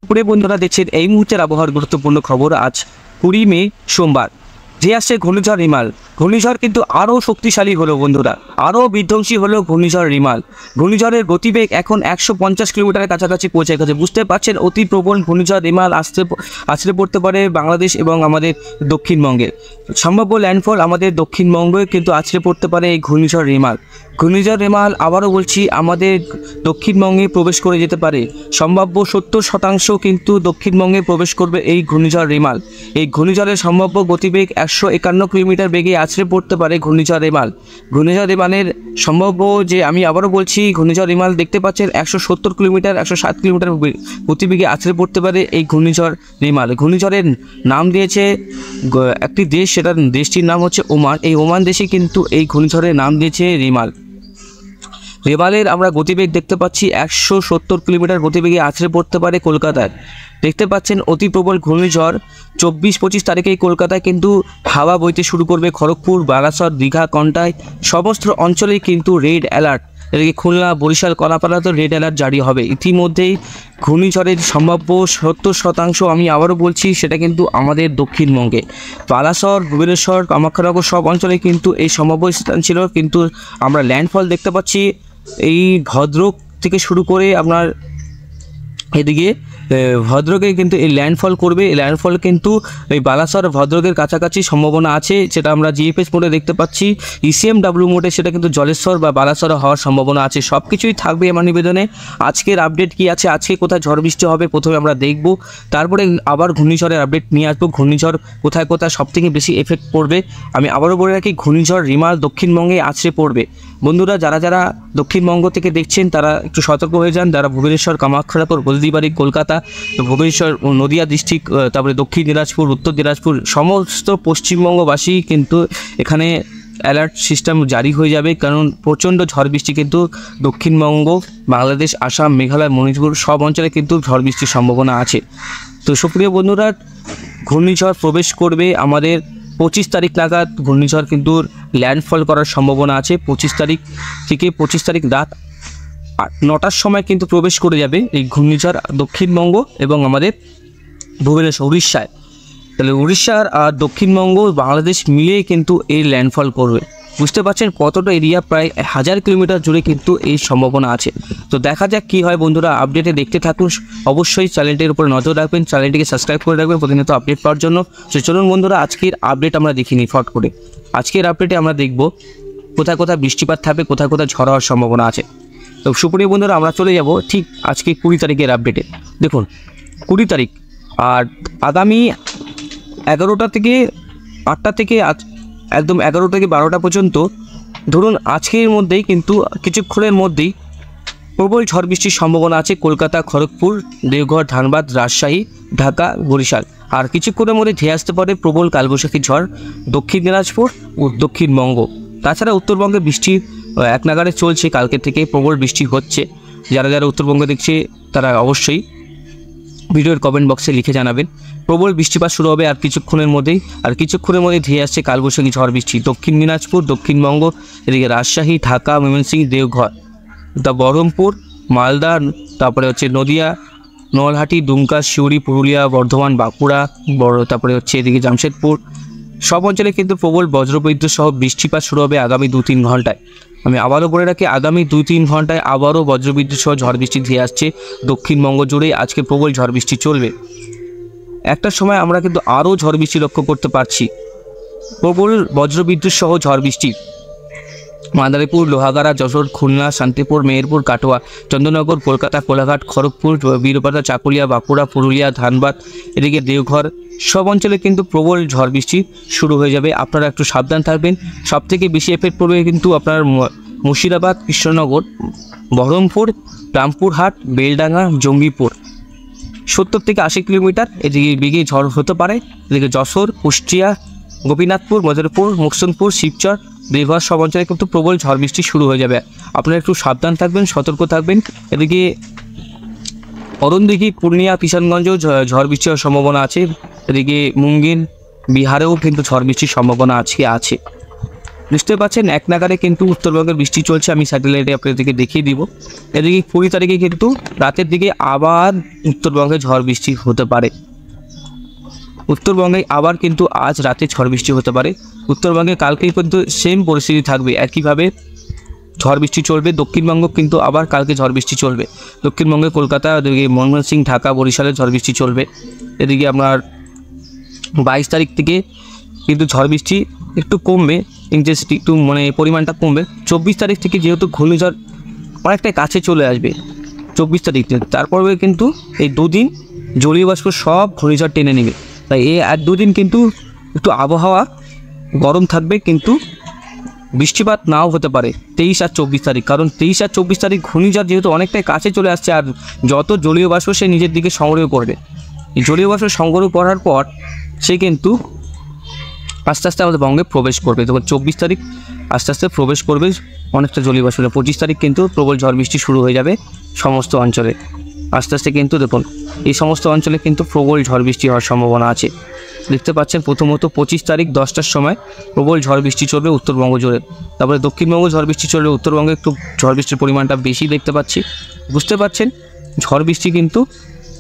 পুরে বন্ধুরা দেখছেন এই মুহূর্তের আবহাওয়ার গুরুত্বপূর্ণ খবর। আজ 20 মে সোমবার। যে আসছে ঘূর্ণিঝড় রিমাল। ঘূর্ণিঝড় কিন্তু আরও শক্তিশালী হলো বন্ধুরা, আরও বিধ্বংসী হলো ঘূর্ণিঝড় রিমাল। ঘূর্ণিঝড়ের গতিবেগ এখন 150 কিলোমিটারের কাছাকাছি পৌঁছে গেছে। বুঝতে পারছেন অতি প্রবল ঘূর্ণিঝড় রিমাল আসতে পড়তে পারে বাংলাদেশ এবং আমাদের দক্ষিণবঙ্গের। সম্ভাব্য ল্যান্ডফল আমাদের দক্ষিণবঙ্গে কিন্তু আছড়ে পড়তে পারে এই ঘূর্ণিঝড় রিমাল। ঘূর্ণিঝড় রিমাল আবারও বলছি আমাদের দক্ষিণবঙ্গে প্রবেশ করে যেতে পারে। সম্ভাব্য 70% কিন্তু দক্ষিণবঙ্গে প্রবেশ করবে এই ঘূর্ণিঝড় রিমাল। এই ঘূর্ণিঝড়ের সম্ভাব্য গতিবেগ 151 কিলোমিটার বেগে আছড়ে পড়তে পারে ঘূর্ণিঝড় রিমাল। ঘূর্ণিঝড় রিমালের সম্ভাব্য যে আমি আবারও বলছি ঘূর্ণিঝড় রিমাল দেখতে পাচ্ছেন 170 কিলোমিটার 107 কিলোমিটার গতিবেগে আছড়ে পড়তে পারে এই ঘূর্ণিঝড় রিমাল। ঘূর্ণিঝড়ের নাম দিয়েছে একটি দেশ, সেটার দেশটির নাম হচ্ছে ওমান। এই ওমান দেশে কিন্তু এই ঘূর্ণিঝড়ের নাম দিয়েছে রিমাল। রিমালের আমরা গতিবেগ দেখতে পাচ্ছি 170 কিলোমিটার গতিবেগে আছড়ে পড়তে পারে কলকাতায়। দেখতে পাচ্ছেন অতি প্রবল ঘূর্ণিঝড় 24-25 তারিখে কলকাতায় কিন্তু হাওয়া বইতে শুরু করবে। খড়গপুর, বারাসত, দীঘা, কন্টাই সমস্ত অঞ্চলেই কিন্তু রেড অ্যালার্ট। এদিকে খুলনা, বরিশাল, কলাপাড়াতেও রেড অ্যালার্ট জারি হবে। ইতিমধ্যেই ঘূর্ণিঝড়ের সম্ভাব্য 70% আমি আবারও বলছি সেটা কিন্তু আমাদের দক্ষিণবঙ্গে। বালাসর, ভুবনেশ্বর, কামাখ্যানগর সব অঞ্চলে কিন্তু এই সম্ভাব্য স্থান ছিল, কিন্তু আমরা ল্যান্ডফল দেখতে পাচ্ছি এই ভদ্রক থেকে শুরু করে আপনার এদিকে ভদ্রকে কিন্তু এই ল্যান্ডফল করবে। এই ল্যান্ডফল কিন্তু এই বালাসর ভদ্রকের কাছাকাছি সম্ভাবনা আছে, যেটা আমরা জিএফএস মোডে দেখতে পাচ্ছি। ইসিএমডাব্লিউ মোডে সেটা কিন্তু জলেশ্বর বা বালাসর হওয়ার সম্ভাবনা আছে। সব কিছুই থাকবে আমার নিবেদনে। আজকের আপডেট কি আছে, আজকে কোথায় ঝড় বৃষ্টি হবে প্রথমে আমরা দেখব, তারপরে আবার ঘূর্ণিঝড়ের আপডেট নিয়ে আসবো। ঘূর্ণিঝড় কোথায় কোথায় সবথেকে বেশি এফেক্ট পড়বে আমি আবারও বলে রাখি, ঘূর্ণিঝড় রিমাল দক্ষিণবঙ্গে আছড়ে পড়বে। বন্ধুরা যারা যারা দক্ষিণবঙ্গ থেকে দেখছেন তারা একটু সতর্ক হয়ে যান। যারা ভুবনেশ্বর, কামাখ্যানগর, হলদিবাড়ি, কলকাতা, ভুবনেশ্বর, নদিয়া ডিস্ট্রিক্ট, তারপরে দক্ষিণ দিনাজপুর, উত্তর দিনাজপুর সমস্ত পশ্চিমবঙ্গবাসী কিন্তু এখানে অ্যালার্ট সিস্টেম জারি হয়ে যাবে, কারণ প্রচণ্ড ঝড় বৃষ্টি কিন্তু দক্ষিণবঙ্গ, বাংলাদেশ, আসাম, মেঘালয়, মণিপুর সব অঞ্চলে কিন্তু ঝড় বৃষ্টির সম্ভাবনা আছে। তো সুপ্রিয় বন্ধুরা, ঘূর্ণিঝড় প্রবেশ করবে আমাদের 25 তারিখ নাগাদ। ঘূর্ণিঝড় কিন্তু ল্যান্ডফল করার সম্ভাবনা আছে 25 তারিখ থেকে। 25 তারিখ রাত 9টার সময় কিন্তু প্রবেশ করে যাবে এই ঘূর্ণিঝড় দক্ষিণবঙ্গ এবং আমাদের ভুবনেশ্বর, উড়িষ্যায়। তাহলে উড়িষ্যার আর দক্ষিণবঙ্গ, বাংলাদেশ মিলিয়ে কিন্তু এই ল্যান্ডফল করবে। বুঝতে পারছেন কতটা এরিয়া, প্রায় 1000 কিলোমিটার জুড়ে কিন্তু এই সম্ভাবনা আছে। তো দেখা যাক কী হয় বন্ধুরা, আপডেটে দেখতে থাকুন। অবশ্যই চ্যানেলটির উপরে নজর রাখবেন, চ্যানেলটিকে সাবস্ক্রাইব করে রাখবেন প্রতিনিয়ত আপডেট পাওয়ার জন্য। তো চলুন বন্ধুরা আজকের আপডেট আমরা দেখিনি ফট করে। আজকের আপডেটে আমরা দেখব কোথায় কোথায় বৃষ্টিপাত থাকবে, কোথায় কোথায় ঝড় হওয়ার সম্ভাবনা আছে। তো সুপ্রিয় বন্ধুরা আমরা চলে যাব ঠিক আজকে 20 তারিখের আপডেটে। দেখুন 20 তারিখ আর আগামী 11টা থেকে 8টা থেকে একদম 11 থেকে 12টা পর্যন্ত, ধরুন আজকের মধ্যেই কিন্তু কিছুক্ষণের মধ্যেই প্রবল ঝড় বৃষ্টির সম্ভাবনা আছে কলকাতা, খড়গপুর, দেওঘর, ধানবাদ, রাজশাহী, ঢাকা, বরিশাল। আর কিছুক্ষণের মধ্যে ধেয়ে আসতে পারে প্রবল কালবৈশাখী ঝড় দক্ষিণ দিনাজপুর ও দক্ষিণবঙ্গ। তাছাড়া উত্তরবঙ্গে বৃষ্টি এক নাগাড়ে চলছে, কালকে থেকে প্রবল বৃষ্টি হচ্ছে। যারা যারা উত্তরবঙ্গে দেখছে তারা অবশ্যই ভিডিওর কমেন্ট বক্সে লিখে জানাবেন। প্রবল বৃষ্টিপাত শুরু হবে আর কিছুক্ষণের মধ্যেই ধেয়ে আসছে কালবৈশাখী ঝড় বৃষ্টি দক্ষিণ দিনাজপুর, দক্ষিণবঙ্গ, এদিকে রাজশাহী, ঢাকা, ময়মনসিংহ, দেওঘর, বহরমপুর, মালদা, তারপরে হচ্ছে নদিয়া, নলহাটি, দুমকা, সিউড়ি, পুরুলিয়া, বর্ধমান, বাঁকুড়া, তারপরে হচ্ছে এদিকে জামশেদপুর সব অঞ্চলে কিন্তু প্রবল বজ্রবিদ্যুৎ সহ বৃষ্টিপাত শুরু হবে আগামী 2-3 ঘন্টায়। আমি আবারও বলে রাখি, আগামী 2-3 ঘন্টায় আবারও বজ্রবিদ্যুৎ সহ ঝড় বৃষ্টি ধেয়ে আসছে দক্ষিণবঙ্গ জুড়েই। আজকে প্রবল ঝড় বৃষ্টি চলবে। একটা সময় আমরা কিন্তু আরও ঝড় বৃষ্টি লক্ষ্য করতে পারছি, প্রবল বজ্রবিদ্যুৎ সহ ঝড় বৃষ্টি মাদারীপুর, লোহাগাড়া, যশোর, খুলনা, শান্তিপুর, মেহেরপুর, কাটোয়া, চন্দননগর, কলকাতা, কোলাঘাট, খড়গপুর, বীরপাতা, চাকুলিয়া, বাঁকুড়া, পুরুলিয়া, ধানবাদ, এদিকে দেওঘর সব অঞ্চলে কিন্তু প্রবল ঝড় বৃষ্টি শুরু হয়ে যাবে। আপনারা একটু সাবধান থাকবেন। সবথেকে বেশি এফেক্ট পড়বে কিন্তু আপনার মুর্শিদাবাদ, কৃষ্ণনগর, বহরমপুর, রামপুরহাট, বেলডাঙ্গা, জঙ্গিপুর। 70 থেকে 80 কিলোমিটার এদিকে বেগে ঝড় হতে পারে। এদিকে যশোর, কুষ্টিয়া, গোপীনাথপুর, মজরপুর, মুকসুদপুর, শিবচর, দেওঘর সব অঞ্চলে কিন্তু প্রবল ঝড় বৃষ্টি শুরু হয়ে যাবে। আপনারা একটু সাবধান থাকবেন, সতর্ক থাকবেন। এদিকে অরুণদিঘি, পূর্ণিয়া, কিষানগঞ্জেও ঝড় বৃষ্টি হওয়ার সম্ভাবনা আছে। এদিকে মুঙ্গের, বিহারেও কিন্তু ঝড় বৃষ্টির সম্ভাবনা আজকে আছে। বুঝতে পারছেন এক নাগারে কিন্তু উত্তরবঙ্গের বৃষ্টি চলছে। আমি স্যাটেলাইটে আপনাদেরকে দেখিয়ে দিব। এদিকে 20 তারিখে কিন্তু রাতের দিকে আবার উত্তরবঙ্গে ঝড় বৃষ্টি হতে পারে। উত্তরবঙ্গে আবার কিন্তু আজ রাতে ঝড় বৃষ্টি হতে পারে। উত্তরবঙ্গে কালকেই কিন্তু সেম পরিস্থিতি থাকবে, একইভাবে ঝড় বৃষ্টি চলবে। দক্ষিণবঙ্গ কিন্তু আবার কালকে ঝড় বৃষ্টি চলবে। দক্ষিণবঙ্গে কলকাতা, এদিকে ময়মনসিংহ, ঢাকা, বরিশালে ঝড় বৃষ্টি চলবে। এদিকে আপনার 22 তারিখ থেকে কিন্তু ঝড় বৃষ্টি একটু কমবে, ইন্টেন্সিটি একটু পরিমাণটা কমবে। 24 তারিখ থেকে যেহেতু ঘূর্ণিঝড় অনেকটাই কাছে চলে আসবে 24 তারিখ থেকে, তারপরে কিন্তু এই দুদিন জলীয় বাষ্প সব ঘূর্ণিঝড় টেনে নেবে। তাই এই 1-2 দিন কিন্তু একটু আবহাওয়া গরম থাকবে, কিন্তু বৃষ্টিপাত নাও হতে পারে 23 আর 24 তারিখ। কারণ 23 আর 24 তারিখ ঘূর্ণিঝড় যেহেতু অনেকটাই কাছে চলে আসছে, আর যত জলীয় বাষ্প সে নিজের দিকে সংগ্রহ করবে। এই জলীয় বাষ্প সংগ্রহ করার পর সে কিন্তু আস্তে আস্তে আমাদের বঙ্গে প্রবেশ করবে। তখন 24 তারিখ আস্তে আস্তে প্রবেশ করবে অনেকটা জলীয় বাষ্প। 25 তারিখ কিন্তু প্রবল ঝড় বৃষ্টি শুরু হয়ে যাবে সমস্ত অঞ্চলে। আস্তে আস্তে কিন্তু দেখুন এই সমস্ত অঞ্চলে কিন্তু প্রবল ঝড় বৃষ্টি হওয়ার সম্ভাবনা আছে। দেখতে পাচ্ছেন প্রথমত 25 তারিখ 10টার সময় প্রবল ঝড় বৃষ্টি চলবে উত্তরবঙ্গ জুড়ে। তারপরে দক্ষিণবঙ্গ ঝড় বৃষ্টি চলবে, উত্তরবঙ্গে একটু ঝড় বৃষ্টির পরিমাণটা বেশি দেখতে পাচ্ছি। বুঝতে পারছেন ঝড় বৃষ্টি কিন্তু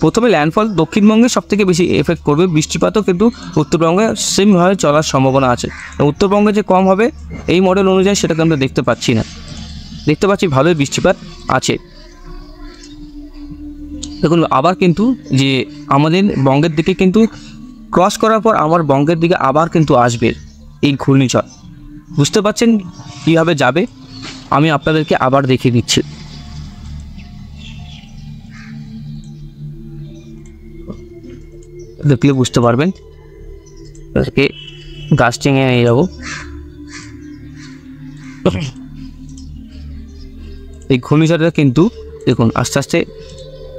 প্রথমে ল্যান্ডফল দক্ষিণবঙ্গে সবথেকে বেশি এফেক্ট করবে, বৃষ্টিপাতও কিন্তু উত্তরবঙ্গে সেমভাবে চলার সম্ভাবনা আছে। উত্তরবঙ্গে যে কম হবে এই মডেল অনুযায়ী সেটাকে আমরা দেখতে পাচ্ছি না, দেখতে পাচ্ছি ভালোই বৃষ্টিপাত আছে। দেখুন আবার কিন্তু যে আমাদের বঙ্গের দিকে কিন্তু ক্রস করার পর আমার বঙ্গের দিকে আবার কিন্তু আসবে এই ঘূর্ণিঝড়। বুঝতে পারছেন কীভাবে যাবে, আমি আপনাদেরকে আবার দেখিয়ে দিচ্ছি। দেখলে বুঝতে পারবেন, তাদেরকে গাছ টেঙে নিয়ে যাবো। এই ঘূর্ণিঝড়টা কিন্তু দেখুন আস্তে আস্তে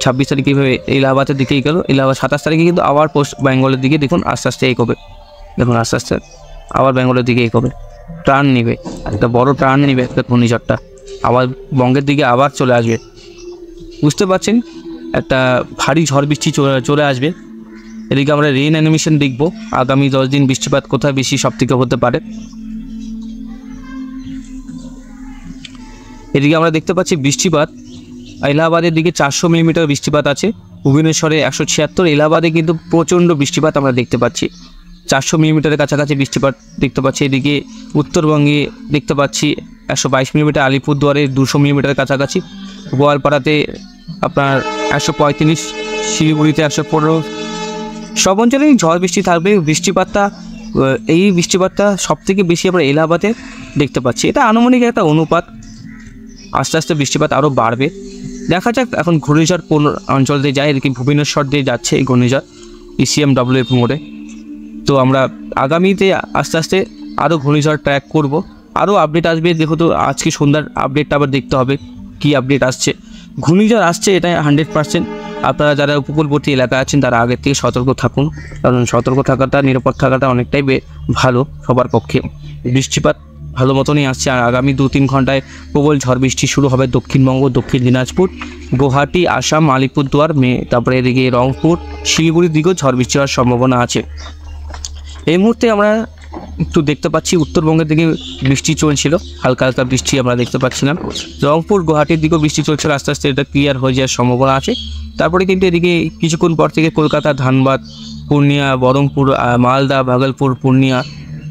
26 তারিখে এইভাবে এলাহাবাদের দিকেই গেল। এলাহাবাদ 27 তারিখে কিন্তু আবার পোস্ট বেঙ্গলের দিকে দেখুন আস্তে আস্তে এগোবে। দেখুন আস্তে আস্তে আবার বেঙ্গলের দিকে এগোবে, টার্ন নেবে, একটা বড় টার্ন নেবে একটা ঘূর্ণিঝড়টা, আবার বঙ্গের দিকে আবার চলে আসবে। বুঝতে পারছেন একটা ভারী ঝড় বৃষ্টি চলে আসবে। এদিকে আমরা রেইন অ্যানিমেশন দেখব, আগামী 10 দিন বৃষ্টিপাত কোথায় বেশি সবথেকে হতে পারে। এদিকে আমরা দেখতে পাচ্ছি বৃষ্টিপাত এলাহাবাদের দিকে 400 মিলিমিটার বৃষ্টিপাত আছে, ভুবনেশ্বরে 176, এলাহাবাদে কিন্তু প্রচণ্ড বৃষ্টিপাত আমরা দেখতে পাচ্ছি, 400 মিলিমিটারের কাছাকাছি বৃষ্টিপাত দেখতে পাচ্ছি। এদিকে উত্তরবঙ্গে দেখতে পাচ্ছি 122 মিলিমিটার, আলিপুরদুয়ারে 200 মিলিমিটারের কাছাকাছি, গোয়ালপাড়াতে আপনার 135, শিলিগুড়িতে 115, সব অঞ্চলেই ঝড় বৃষ্টি থাকবে। এই বৃষ্টিপাতটা সবথেকে বেশি আমরা এলাহাবাদে দেখতে পাচ্ছি। এটা আনুমানিক একটা অনুপাত, আস্তে আস্তে বৃষ্টিপাত আরও বাড়বে। দেখা যাক এখন ঘূর্ণিঝড় কোন অঞ্চল দিয়ে যায়। এদিকে ভুবনেশ্বর দিয়ে যাচ্ছে এই ঘূর্ণিঝড় ECMWF মোড়ে। তো আমরা আগামীতে আস্তে আস্তে আরও ঘূর্ণিঝড় ট্র্যাক করব, আরও আপডেট আসবে। যেহেতু আজকে সন্ধ্যার আপডেটটা আবার দেখতে হবে কী আপডেট আসছে। ঘূর্ণিঝড় আসছে এটা 100%। আপনারা যারা উপকূলবর্তী এলাকায় আছেন তারা আগের থেকে সতর্ক থাকুন, কারণ সতর্ক থাকাটা, নিরাপদ থাকাটা অনেকটাই ভালো সবার পক্ষে। বৃষ্টিপাত ভালো মতনই আসছে, আর আগামী 2-3 ঘন্টায় প্রবল ঝড় বৃষ্টি শুরু হবে দক্ষিণবঙ্গ, দক্ষিণ দিনাজপুর, গুয়াহাটি, আসাম, আলিপুরদুয়ার, তারপরে এদিকে রংপুর, শিলিগুড়ির দিকেও ঝড় বৃষ্টি হওয়ার সম্ভাবনা আছে। এই মুহূর্তে আমরা একটু দেখতে পাচ্ছি উত্তরবঙ্গের দিকে বৃষ্টি চলছিল, হালকা হালকা বৃষ্টি আমরা দেখতে পাচ্ছিলাম। রংপুর, গুয়াহাটির দিকেও বৃষ্টি চলছিল, আস্তে আস্তে এটা ক্লিয়ার হয়ে যাওয়ার সম্ভাবনা আছে। তারপরে কিন্তু এদিকে কিছুক্ষণ পর থেকে কলকাতা, ধানবাদ, পূর্ণিয়া, বহরমপুর, মালদা, ভাগলপুর, পূর্ণিয়া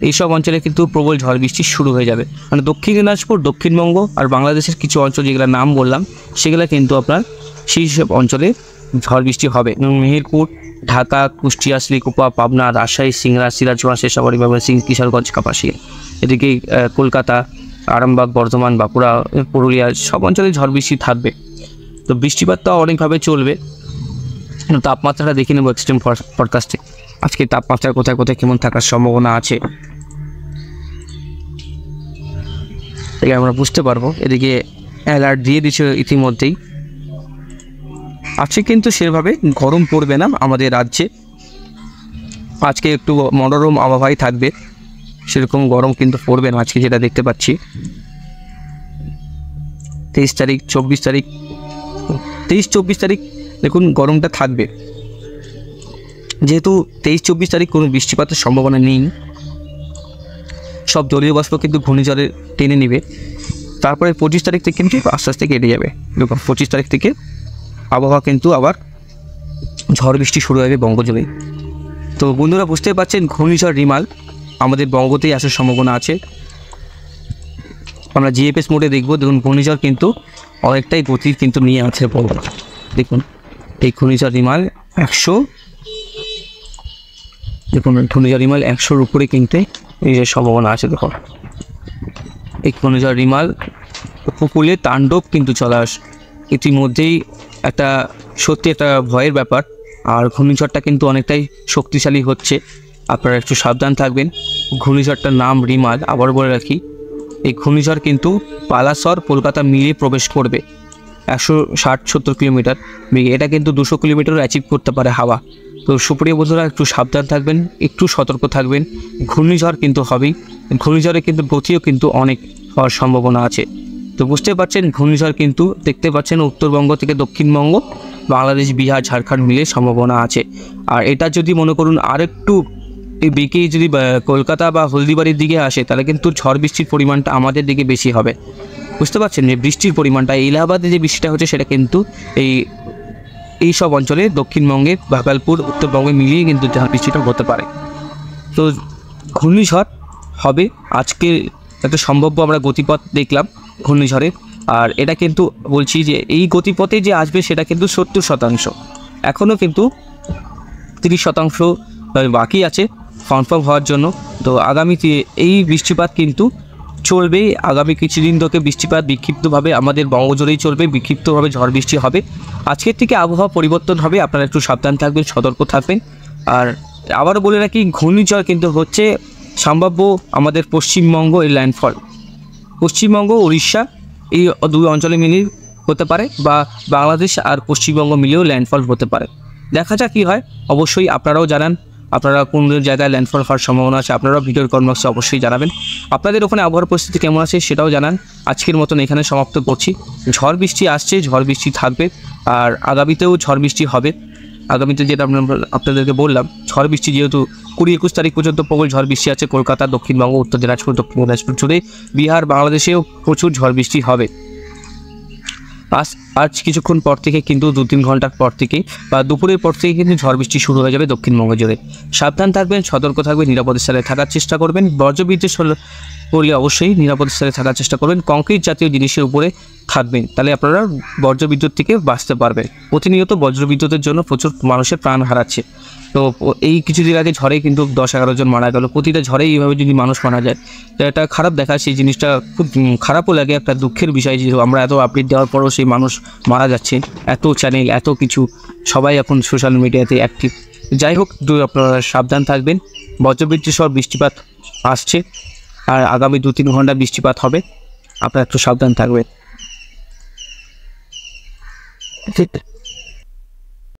এইসব অঞ্চলে কিন্তু প্রবল ঝড় বৃষ্টি শুরু হয়ে যাবে। মানে দক্ষিণ দিনাজপুর, দক্ষিণবঙ্গ আর বাংলাদেশের কিছু অঞ্চল যেগুলো নাম বললাম সেগুলো কিন্তু আপনার সেই সব অঞ্চলে ঝড় বৃষ্টি হবে। মেহেরপুর, ঢাকা, কুষ্টিয়া, শ্রীকুপা, পাবনা, রাজশাহী, সিংড়া, সিরাজগঞ্জ, শেষাবাড়ি, ময়মনসিংহ, কিশোরগঞ্জ, কাপাসিয়া, এদিকে কলকাতা, আরামবাগ, বর্ধমান, বাঁকুড়া, পুরুলিয়া সব অঞ্চলে ঝড় বৃষ্টি থাকবে। তো বৃষ্টিপাতটাও অনেকভাবে চলবে। তাপমাত্রাটা দেখে নেব এক্সট্রিম ফরকাস্টে, আজকে তাপমাত্রা কোথায় কোথায় কেমন থাকার সম্ভাবনা আছে থেকে আমরা বুঝতে পারবো। এদিকে অ্যালার্ট দিয়ে দিচ্ছে ইতিমধ্যেই। আজকে কিন্তু সেভাবে গরম পড়বে না আমাদের রাজ্যে, আজকে একটু মনোরম আবহাওয়াই থাকবে, সেরকম গরম কিন্তু পড়বে না আজকে, যেটা দেখতে পাচ্ছি। 23 তারিখ, 24 তারিখ, 23-24 তারিখ দেখুন গরমটা থাকবে। যেহেতু 23-24 তারিখ কোনো বৃষ্টিপাতের সম্ভাবনা নেই, সব জলীয় বাষ্প কিন্তু ঘূর্ণিঝড়ে টেনে নেবে। তারপরে 25 তারিখ থেকে কিন্তু আস্তে আস্তে কেটে যাবে। দেখুন 25 তারিখ থেকে আবহাওয়া কিন্তু আবার ঝড় বৃষ্টি শুরু হবে বঙ্গজুড়ে। তো বন্ধুরা বুঝতে পারছেন ঘূর্ণিঝড় রিমাল আমাদের বঙ্গতেই আসার সম্ভাবনা আছে। আমরা জিএফএস মোডে দেখব। দেখুন ঘূর্ণিঝড় কিন্তু অনেকটাই গতি কিন্তু নিয়ে আছে বঙ্গ। দেখুন এই ঘূর্ণিঝড় রিমাল 100, দেখুন ঘূর্ণিঝড় রিমাল 100-র উপরে কিন্তু এই যে সম্ভাবনা আছে। দেখুন এই ঘূর্ণিঝড় রিমাল উপকূলে তাণ্ডব কিন্তু চলে আসে ইতিমধ্যেই, একটা সত্যি একটা ভয়ের ব্যাপার। আর ঘূর্ণিঝড়টা কিন্তু অনেকটাই শক্তিশালী হচ্ছে, আপনারা একটু সাবধান থাকবেন। ঘূর্ণিঝড়টার নাম রিমাল। আবার বলে রাখি এই ঘূর্ণিঝড় কিন্তু পালাসর কলকাতা মিলিয়ে প্রবেশ করবে 160-70 কিলোমিটার বেগে। এটা কিন্তু 200 কিলোমিটারও অ্যাচিভ করতে পারে হাওয়া। তো সুপ্রিয় বন্ধুরা একটু সাবধান থাকবেন, একটু সতর্ক থাকবেন। ঘূর্ণিঝড় কিন্তু হবেই, ঘূর্ণিঝড়ে কিন্তু গতিও কিন্তু অনেক হওয়ার সম্ভাবনা আছে। তো বুঝতে পারছেন ঘূর্ণিঝড় কিন্তু দেখতে পাচ্ছেন উত্তরবঙ্গ থেকে দক্ষিণবঙ্গ, বাংলাদেশ, বিহার, ঝাড়খণ্ড মিলে সম্ভাবনা আছে। আর এটা যদি মনে করুন আরেকটু এই বেঁকে যদি কলকাতা বা হলদিবাড়ির দিকে আসে তাহলে কিন্তু ঝড় বৃষ্টির পরিমাণটা আমাদের দিকে বেশি হবে। বুঝতে পারছেন যে বৃষ্টির পরিমাণটা এলাহাবাদে যে বৃষ্টিটা হচ্ছে সেটা কিন্তু এই সব অঞ্চলে দক্ষিণবঙ্গে ভাগলপুর উত্তরবঙ্গে মিলিয়ে কিন্তু ঝড় বৃষ্টিটা হতে পারে। তো ঘূর্ণিঝড় হবে আজকে একটা সম্ভাব্য আমরা গতিপথ দেখলাম ঘূর্ণিঝড়ের। আর এটা কিন্তু বলছি যে এই গতিপথে যে আসবে সেটা কিন্তু 70%, এখনও কিন্তু 30% বাকি আছে কনফার্ম হওয়ার জন্য। তো আগামীতে এই বৃষ্টিপাত কিন্তু চলবে, আগামী কিছুদিন ধরে বৃষ্টিপাত বিক্ষিপ্তভাবে আমাদের বঙ্গজুড়েই চলবে, বিক্ষিপ্তভাবে ঝড় বৃষ্টি হবে। আজকের থেকে আবহাওয়া পরিবর্তন হবে, আপনারা একটু সাবধান থাকবেন, সতর্ক থাকবেন। আর আবারও বলে রাখি ঘূর্ণিঝড় কিন্তু হচ্ছে সম্ভাব্য আমাদের পশ্চিমবঙ্গ এই ল্যান্ডফল, পশ্চিমবঙ্গ উড়িষ্যা এই দুই অঞ্চলে মিলিয়ে হতে পারে, বা বাংলাদেশ আর পশ্চিমবঙ্গ মিলেও ল্যান্ডফল হতে পারে। দেখা যাক কী হয়। অবশ্যই আপনারাও জানান আপনারা কোন জায়গায় ল্যান্ডফল হওয়ার সম্ভাবনা আছে, আপনারাও ভিডিওর কমেন্ট বক্সে অবশ্যই জানাবেন। আপনাদের ওখানে আবহাওয়ার পরিস্থিতি কেমন আছে সেটাও জানান। আজকের মতন এখানে সমাপ্ত করছি। ঝড় বৃষ্টি আসছে, ঝড় বৃষ্টি থাকবে, আর আগামীতেও ঝড় বৃষ্টি হবে। আগামীতে যেটা আপনাদেরকে বললাম, ঝড় বৃষ্টি যেহেতু 20-21 তারিখ পর্যন্ত প্রবল ঝড় বৃষ্টি আছে কলকাতা, দক্ষিণবঙ্গ, উত্তর দিনাজপুর, দক্ষিণ দিনাজপুর জুড়ে, বিহার, বাংলাদেশেও প্রচুর ঝড় বৃষ্টি হবে। আজ কিছুক্ষণ পর থেকে কিন্তু 2-3 ঘন্টার পর থেকে বা দুপুরের পর থেকে কিন্তু ঝড় বৃষ্টি শুরু হয়ে যাবে দক্ষিণবঙ্গ জুড়ে। সাবধান থাকবেন, সতর্ক থাকবেন, নিরাপদ স্থানে থাকার চেষ্টা করবেন। বজ্রবিদ্যুৎ করলে অবশ্যই নিরাপদ স্থানে থাকার চেষ্টা করবেন। কংক্রিট জাতীয় জিনিসের উপরে থাকবেন, তাহলে আপনারা বজ্রবিদ্যুৎ থেকে বাঁচতে পারবেন। প্রতিনিয়ত বজ্রবিদ্যুতের জন্য প্রচুর মানুষের প্রাণ হারাচ্ছে। তো এই কিছুদিন আগে ঝড়ে কিন্তু 10-11 জন মারা গেল। প্রতিটা ঝড়ে এইভাবে যদি মানুষ মারা যায় এটা খারাপ দেখায়, সেই জিনিসটা খুব খারাপও লাগে, একটা দুঃখের বিষয় যে আমরা এত আপডেট দেওয়ার পরও সেই মানুষ মারা যাচ্ছে। এত চ্যানেল, এত কিছু, সবাই এখন সোশ্যাল মিডিয়াতে অ্যাক্টিভ। যাই হোক, আপনারা সাবধান থাকবেন। বজ্রবিদ্যুৎ সহ বৃষ্টিপাত আসছে, আর আগামী 2-3 ঘন্টা বৃষ্টিপাত হবে, আপনারা একটু সাবধান থাকবেন। ঠিক।